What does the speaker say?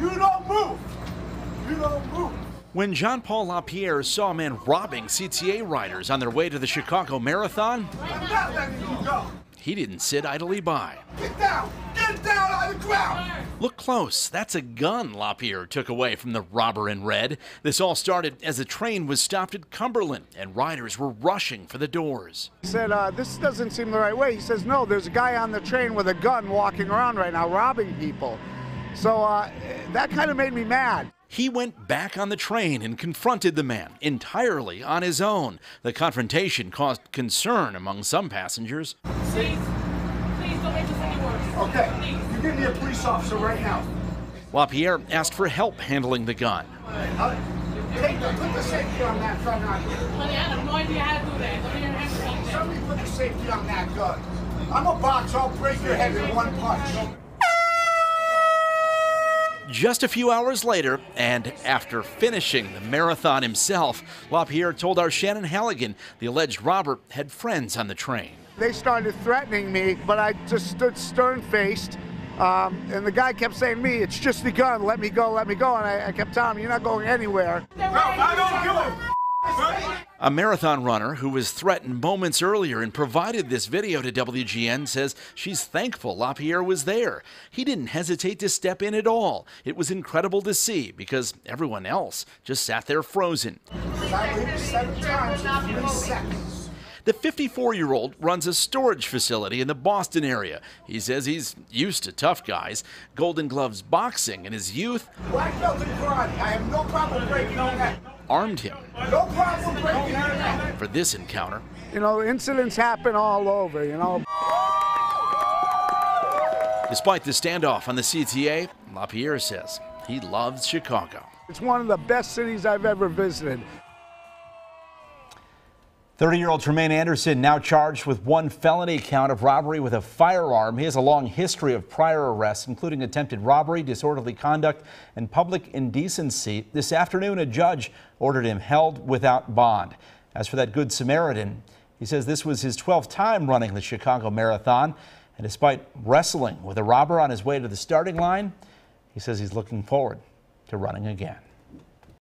You don't move. You don't move. When Jean-Paul LaPierre saw a man robbing CTA riders on their way to the Chicago Marathon, I'm not letting you go. he didn't sit idly by. Get down! Get down on the ground! Look close. That's a gun LaPierre took away from the robber in red. This all started as a train was stopped at Cumberland and riders were rushing for the doors. He said, this doesn't seem the right way. He says, no, there's a guy on the train with a gun walking around right now robbing people. So that kind of made me mad. He went back on the train and confronted the man entirely on his own. The confrontation caused concern among some passengers. Please don't make this any worse. Okay, Please. you give me a police officer right now. LaPierre asked for help handling the gun. Put the safety on that front on here. Honey, I have no idea how to do that. Don't even have to do that. Somebody put the safety on that gun. I'm a boxer, I'll break your head in one punch. Just a few hours later, and after finishing the marathon himself, LaPierre told our Shannon Halligan the alleged robber had friends on the train. They started threatening me, but I just stood stern-faced. And the guy kept saying to me, it's just the gun, let me go, let me go. And I kept telling him, you're not going anywhere. No, I don't give a A marathon runner who was threatened moments earlier and provided this video to WGN says she's thankful LaPierre was there. He didn't hesitate to step in at all. It was incredible to see because everyone else just sat there frozen. I hit 7 times in 3 seconds. The 54-year-old runs a storage facility in the Boston area. He says he's used to tough guys. Golden Gloves boxing in his youth Black belt in karate. I have no problem breaking your neck. armed him No problem breaking your neck. for this encounter. You know, incidents happen all over, you know. Despite the standoff on the CTA, LaPierre says he loves Chicago. It's one of the best cities I've ever visited. 30-year-old Tremaine Anderson now charged with 1 felony count of robbery with a firearm. He has a long history of prior arrests, including attempted robbery, disorderly conduct, and public indecency. This afternoon, a judge ordered him held without bond. As for that Good Samaritan, he says this was his 12th time running the Chicago Marathon. And despite wrestling with a robber on his way to the starting line, he says he's looking forward to running again.